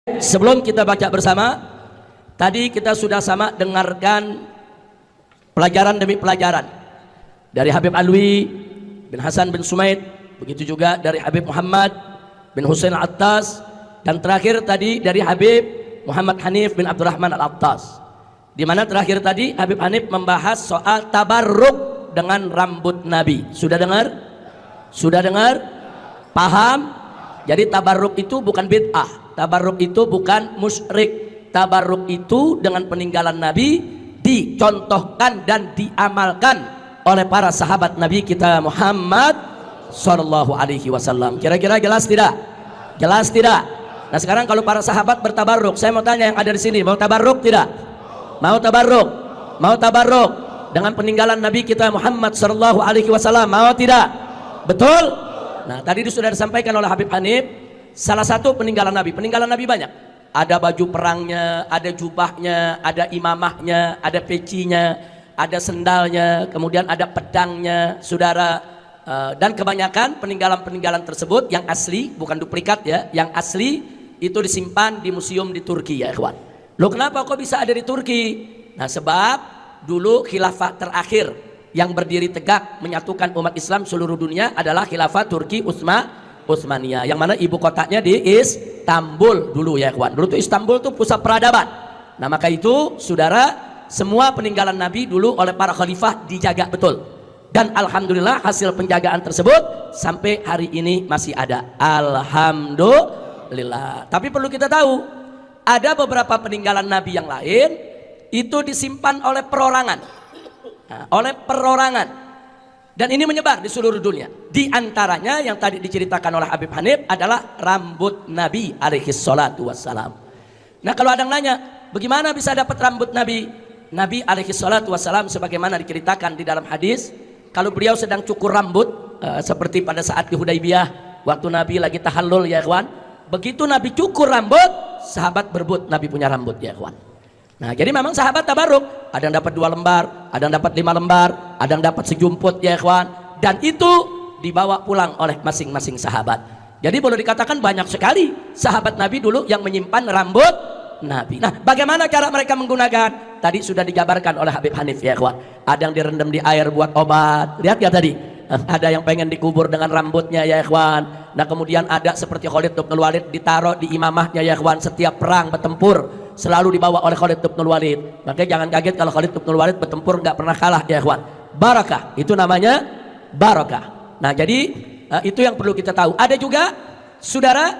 Sebelum kita baca bersama, tadi kita sudah sama dengarkan pelajaran demi pelajaran dari Habib Alwi bin Hasan bin Sumaid, begitu juga dari Habib Muhammad bin Husain Al-Attas, dan terakhir tadi dari Habib Muhammad Hanif bin Abdurrahman Al-Attas, di mana terakhir tadi Habib Hanif membahas soal tabarruk dengan rambut Nabi. Sudah dengar? Sudah dengar? Paham? Jadi tabarruk itu bukan bid'ah, tabarruk itu bukan musyrik, tabarruk itu dengan peninggalan Nabi dicontohkan dan diamalkan oleh para sahabat Nabi kita Muhammad Sallallahu Alaihi Wasallam. Kira-kira jelas tidak? Jelas tidak? Nah sekarang kalau para sahabat bertabarruk, saya mau tanya yang ada di sini, mau tabarruk tidak? Mau tabarruk? Mau tabarruk dengan peninggalan Nabi kita Muhammad Sallallahu Alaihi Wasallam? Mau tidak? Betul? Nah tadi sudah disampaikan oleh Habib Hanif, salah satu peninggalan Nabi. Peninggalan Nabi banyak. Ada baju perangnya, ada jubahnya, ada imamahnya, ada pecinya, ada sendalnya, kemudian ada pedangnya, saudara. Dan kebanyakan peninggalan-peninggalan tersebut yang asli, bukan duplikat ya, yang asli itu disimpan di museum di Turki ya ikhwan. Loh kenapa kok bisa ada di Turki? Nah sebab dulu khilafah terakhir yang berdiri tegak menyatukan umat Islam seluruh dunia adalah khilafah Turki Utsmaniyah, yang mana ibu kotanya di Istanbul dulu ya ikhwan. Dulu tuh Istanbul tuh pusat peradaban. Nah maka itu saudara, semua peninggalan Nabi dulu oleh para khalifah dijaga betul, dan alhamdulillah hasil penjagaan tersebut sampai hari ini masih ada, alhamdulillah. Tapi perlu kita tahu, ada beberapa peninggalan Nabi yang lain itu disimpan oleh perorangan, dan ini menyebar di seluruh dunia. Di antaranya yang tadi diceritakan oleh Habib Hanif adalah rambut Nabi alaihi salatu wassalam. Nah kalau ada yang nanya, bagaimana bisa dapat rambut Nabi? Nabi alaihi salatu wassalam sebagaimana diceritakan di dalam hadis, kalau beliau sedang cukur rambut, seperti pada saat di Hudaybiyah waktu Nabi lagi tahallul ya ikhwan, begitu Nabi cukur rambut, sahabat berebut Nabi punya rambut ya ikhwan. Nah jadi memang sahabat tabarruk, ada yang dapat 2 lembar, ada yang dapat 5 lembar, ada yang dapat sejumput ya ikhwan, dan itu dibawa pulang oleh masing-masing sahabat. Jadi boleh dikatakan banyak sekali sahabat Nabi dulu yang menyimpan rambut Nabi. Nah bagaimana cara mereka menggunakan? Tadi sudah dijabarkan oleh Habib Hanif ya ikhwan. Ada yang direndam di air buat obat, lihat ya tadi. Ada yang pengen dikubur dengan rambutnya ya ikhwan. Nah kemudian ada seperti Khalid bin Walid ditaruh di imamahnya ya ikhwan, setiap perang bertempur selalu dibawa oleh Khalid bin Walid. Makanya jangan kaget kalau Khalid bin Walid bertempur nggak pernah kalah ya ikhwan. Barakah, itu namanya barakah. Nah jadi itu yang perlu kita tahu. Ada juga saudara,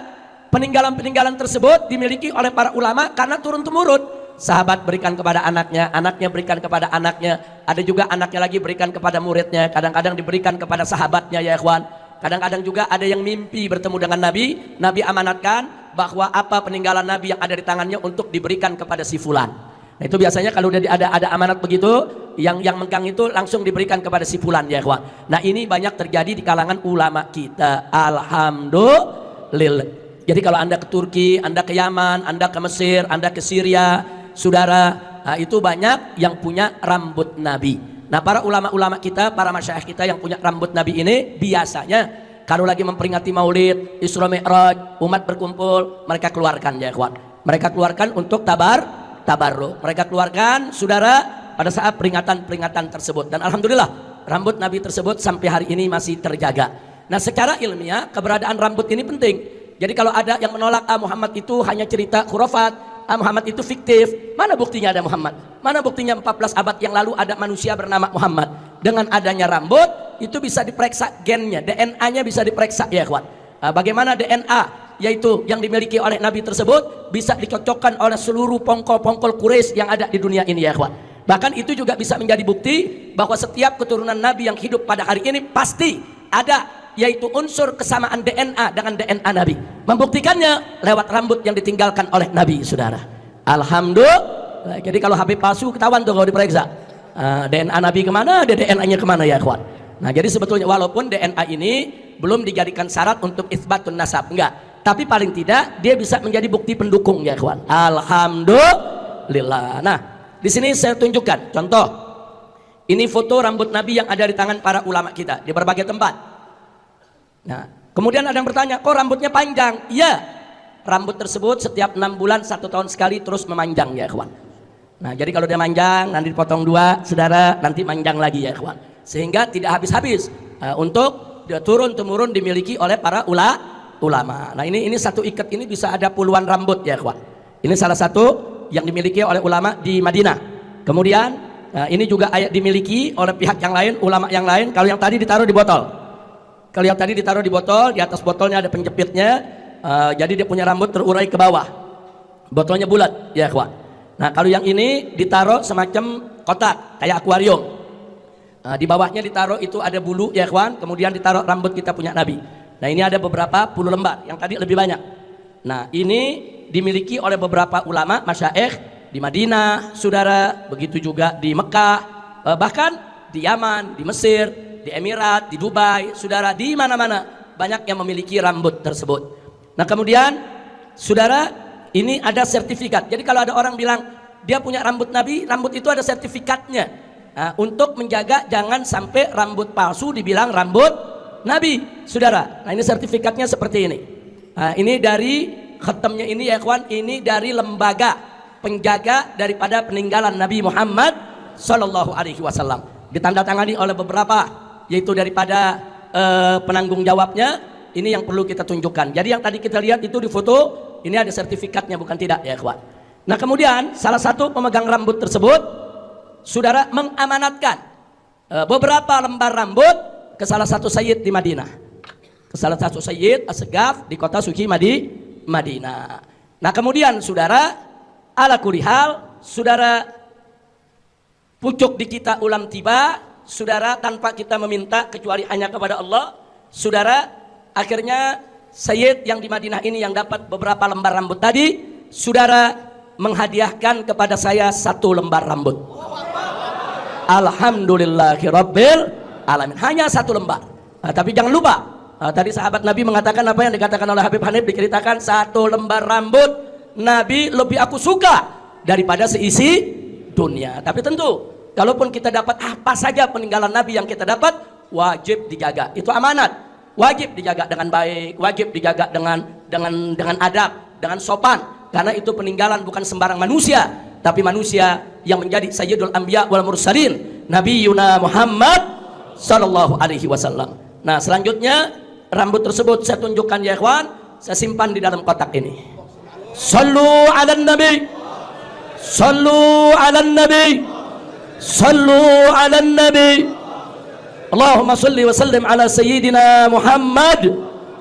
peninggalan-peninggalan tersebut dimiliki oleh para ulama karena turun-temurun. Sahabat berikan kepada anaknya, anaknya berikan kepada anaknya, ada juga anaknya lagi berikan kepada muridnya, kadang-kadang diberikan kepada sahabatnya ya ikhwan. Kadang-kadang juga ada yang mimpi bertemu dengan Nabi, Nabi amanatkan bahwa apa peninggalan Nabi yang ada di tangannya untuk diberikan kepada si fulan. Nah itu biasanya kalau udah ada amanat begitu, yang megang itu langsung diberikan kepada si fulan ya ikhwan. Nah ini banyak terjadi di kalangan ulama kita, alhamdulillah. Jadi kalau Anda ke Turki, Anda ke Yaman, Anda ke Mesir, Anda ke Syria, saudara, nah itu banyak yang punya rambut Nabi. Nah para ulama-ulama kita, para masyayikh kita yang punya rambut Nabi ini biasanya kalau lagi memperingati Maulid, Isra Mi'raj, umat berkumpul, mereka keluarkan ya ikhwan. Mereka keluarkan untuk tabarruk. Mereka keluarkan saudara pada saat peringatan-peringatan tersebut, dan alhamdulillah rambut Nabi tersebut sampai hari ini masih terjaga. Nah secara ilmiah keberadaan rambut ini penting. Jadi kalau ada yang menolak Muhammad itu hanya cerita khurafat, Muhammad itu fiktif, mana buktinya ada Muhammad? Mana buktinya 14 abad yang lalu ada manusia bernama Muhammad? Dengan adanya rambut itu bisa diperiksa gennya, DNA-nya bisa diperiksa ya ikhwan. Bagaimana DNA yaitu yang dimiliki oleh Nabi tersebut bisa dicocokkan oleh seluruh pongkol-pongkol Quraisy yang ada di dunia ini ya ikhwan. Bahkan itu juga bisa menjadi bukti bahwa setiap keturunan Nabi yang hidup pada hari ini pasti ada yaitu unsur kesamaan DNA dengan DNA Nabi. Membuktikannya lewat rambut yang ditinggalkan oleh Nabi saudara. Alhamdulillah. Jadi kalau Habib palsu ketahuan tuh kalau diperiksa, DNA Nabi kemana, DNA-nya kemana ya ikhwan. Nah jadi sebetulnya walaupun DNA ini belum dijadikan syarat untuk itsbatun nasab, enggak, tapi paling tidak dia bisa menjadi bukti pendukung ya ikhwan. Alhamdulillah. Nah di sini saya tunjukkan contoh. Ini foto rambut Nabi yang ada di tangan para ulama kita di berbagai tempat. Nah kemudian ada yang bertanya, kok rambutnya panjang? Iya, rambut tersebut setiap 6 bulan 1 tahun sekali terus memanjang ya ikhwan. Nah jadi kalau dia manjang nanti dipotong 2 saudara, nanti manjang lagi ya ikhwan, sehingga tidak habis-habis untuk dia turun-temurun dimiliki oleh para ulama. Nah ini satu ikat ini bisa ada puluhan rambut ya ikhwan. Ini salah satu yang dimiliki oleh ulama di Madinah. Kemudian ini juga dimiliki oleh pihak yang lain, ulama yang lain. Kalau yang tadi ditaruh di botol, kalau yang tadi ditaruh di botol, di atas botolnya ada penjepitnya. Jadi dia punya rambut terurai ke bawah, botolnya bulat ya ikhwan. Nah kalau yang ini ditaruh semacam kotak kayak akuarium, di bawahnya ditaruh itu ada bulu ya ikhwan, kemudian ditaruh rambut kita punya Nabi. Nah ini ada beberapa puluh lembar, yang tadi lebih banyak. Nah ini dimiliki oleh beberapa ulama masyaikh di Madinah saudara, begitu juga di Mekah, bahkan di Yaman, di Mesir, di Emirat, di Dubai saudara, di mana-mana banyak yang memiliki rambut tersebut. Nah kemudian saudara ini ada sertifikat. Jadi kalau ada orang bilang dia punya rambut Nabi, rambut itu ada sertifikatnya. Nah, untuk menjaga jangan sampai rambut palsu dibilang rambut Nabi saudara. Nah ini sertifikatnya seperti ini. Nah, ini dari khatamnya ini ya ikhwan, ini dari lembaga penjaga daripada peninggalan Nabi Muhammad Sallallahu Alaihi Wasallam. Ditandatangani oleh beberapa, yaitu daripada penanggung jawabnya. Ini yang perlu kita tunjukkan. Jadi yang tadi kita lihat itu di foto, ini ada sertifikatnya bukan tidak ya ikhwan. Nah kemudian salah satu pemegang rambut tersebut saudara mengamanatkan beberapa lembar rambut ke salah satu sayyid di Madinah, ke salah satu sayyid As-Segaf di kota suci Madinah. Nah kemudian saudara ala kulihal saudara pucuk di kita ulam tiba saudara, tanpa kita meminta kecuali hanya kepada Allah saudara. Akhirnya sayyid yang di Madinah ini yang dapat beberapa lembar rambut tadi saudara menghadiahkan kepada saya 1 lembar rambut. Alhamdulillahirabbil alamin, hanya 1 lembar. Tapi jangan lupa tadi sahabat Nabi mengatakan apa yang dikatakan oleh Habib Hanif, diceritakan 1 lembar rambut Nabi lebih aku suka daripada seisi dunia. Tapi tentu kalaupun kita dapat apa saja peninggalan Nabi yang kita dapat, wajib dijaga, itu amanat, wajib dijaga dengan baik, wajib dijaga dengan adab, dengan sopan, karena itu peninggalan bukan sembarang manusia, tapi manusia yang menjadi Sayyidul Anbiya wal Mursalin, Nabi Yuna Muhammad Sallallahu Alaihi Wasallam. Nah selanjutnya rambut tersebut saya tunjukkan ya ikhwan, saya simpan di dalam kotak ini. Sallu ala Nabi, sallu ala Nabi, sallu ala Nabi. Allahumma salli wa sallim ala Sayyidina Muhammad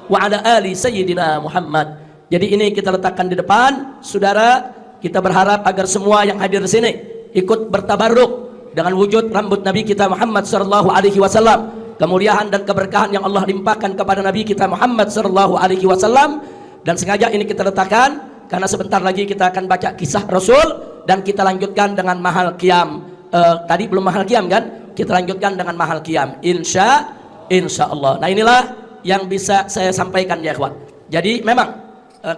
wa ala ali Sayyidina Muhammad. Jadi ini kita letakkan di depan saudara. Kita berharap agar semua yang hadir di sini ikut bertabarruk dengan wujud rambut Nabi kita Muhammad sallallahu alaihi wasallam, kemuliaan dan keberkahan yang Allah limpahkan kepada Nabi kita Muhammad sallallahu alaihi wasallam. Dan sengaja ini kita letakkan karena sebentar lagi kita akan baca kisah Rasul dan kita lanjutkan dengan mahal qiyam. Tadi belum mahal qiyam kan? Kita lanjutkan dengan mahal qiyam insya Allah. Nah inilah yang bisa saya sampaikan ya ikhwan. Jadi memang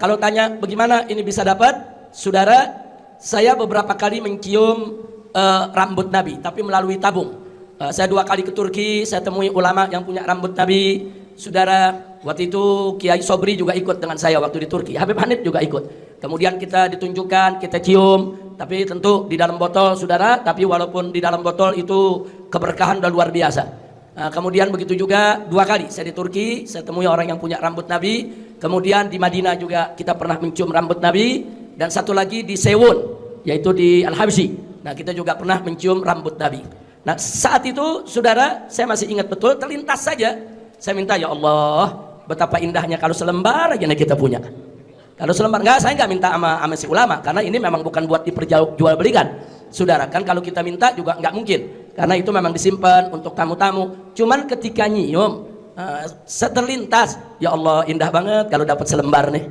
kalau tanya bagaimana ini bisa dapat saudara, saya beberapa kali mencium rambut Nabi tapi melalui tabung. Saya 2 kali ke Turki, saya temui ulama yang punya rambut Nabi saudara. Waktu itu Kiai Sobri juga ikut dengan saya waktu di Turki, Habib Hanif juga ikut. Kemudian kita ditunjukkan, kita cium, tapi tentu di dalam botol saudara. Tapi walaupun di dalam botol itu keberkahan dan luar biasa. Kemudian begitu juga 2 kali saya di Turki, saya temui orang yang punya rambut Nabi. Kemudian di Madinah juga kita pernah mencium rambut Nabi. Dan satu lagi di Sewun, yaitu di Al-Habsyi. Nah kita juga pernah mencium rambut Nabi. Nah saat itu saudara saya masih ingat betul, terlintas saja saya minta, ya Allah betapa indahnya kalau selembar aja kita punya. Kalau selembar, saya nggak minta sama si ulama, karena ini memang bukan buat diperjualbelikan saudara. Kan kalau kita minta juga nggak mungkin, karena itu memang disimpan untuk tamu-tamu. Cuman ketika nyium seterlintas, ya Allah indah banget kalau dapat selembar nih,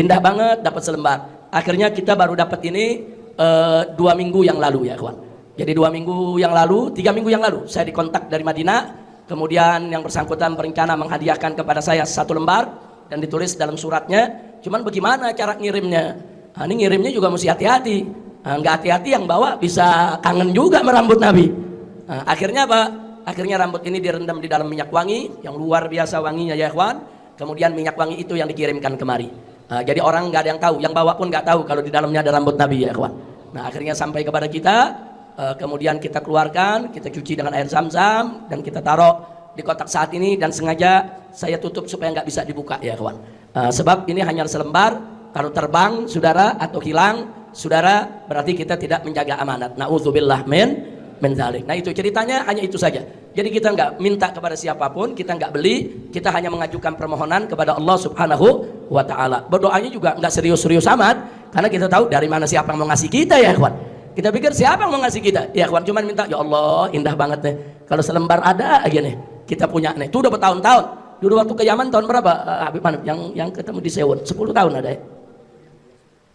indah banget dapat selembar. Akhirnya kita baru dapat ini 2 minggu yang lalu ya kawan. Jadi 2 minggu yang lalu, 3 minggu yang lalu saya dikontak dari Madinah. Kemudian yang bersangkutan berencana menghadiahkan kepada saya 1 lembar dan ditulis dalam suratnya. Cuman bagaimana cara ngirimnya? Ini ngirimnya juga mesti hati-hati. Nggak hati-hati yang bawa bisa kangen juga merambut Nabi. Akhirnya apa? Akhirnya rambut ini direndam di dalam minyak wangi yang luar biasa wanginya ya ikhwan. Kemudian minyak wangi itu yang dikirimkan kemari. Jadi orang nggak ada yang tahu, yang bawa pun nggak tahu kalau di dalamnya ada rambut Nabi ya kawan. Nah akhirnya sampai kepada kita, kemudian kita keluarkan, kita cuci dengan air zam-zam dan kita taruh di kotak saat ini, dan sengaja saya tutup supaya nggak bisa dibuka ya kawan. Sebab ini hanya selembar, kalau terbang saudara atau hilang saudara berarti kita tidak menjaga amanat. Nauzubillah min zalik. Nah itu ceritanya, hanya itu saja. Jadi kita nggak minta kepada siapapun, kita nggak beli, kita hanya mengajukan permohonan kepada Allah Subhanahu wa Ta'ala. Berdoanya juga nggak serius-serius amat, karena kita tahu dari mana siapa yang mau ngasih kita ya kawan. Kita pikir siapa yang mau ngasih kita ya kawan, cuman minta ya Allah indah banget nih kalau selembar ada aja nih kita punya nih. Itu udah bertahun-tahun. Dulu waktu ke Yaman tahun berapa Habib Hanif yang ketemu di Sewon? 10 tahun ada ya?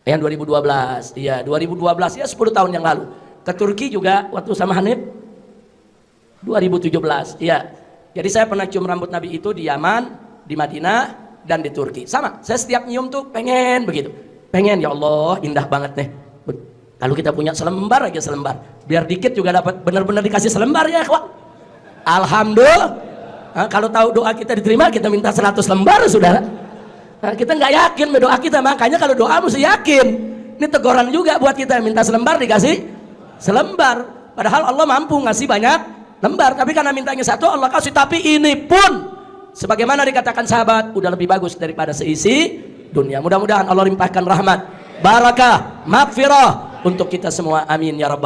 Yang 2012, iya 2012 ya 10 tahun yang lalu. Ke Turki juga waktu sama Hanif 2017, iya. Jadi saya pernah cium rambut Nabi itu di Yaman, di Madinah, dan di Turki. Sama, saya setiap nyium tuh pengen begitu. Pengen, ya Allah indah banget nih. Kalau kita punya selembar aja selembar. Biar dikit juga dapat, benar-benar dikasih selembar ya kawan. Alhamdulillah. Kalau tahu doa kita diterima, kita minta 100 lembar saudara. Kita nggak yakin berdoa kita, makanya kalau doa mesti yakin. Ini teguran juga buat kita, minta selembar dikasih selembar. Padahal Allah mampu ngasih banyak lembar, tapi karena mintanya satu Allah kasih. Tapi ini pun sebagaimana dikatakan sahabat, udah lebih bagus daripada seisi dunia. Mudah-mudahan Allah limpahkan rahmat, barakah, maghfirah untuk kita semua, amin ya rabbal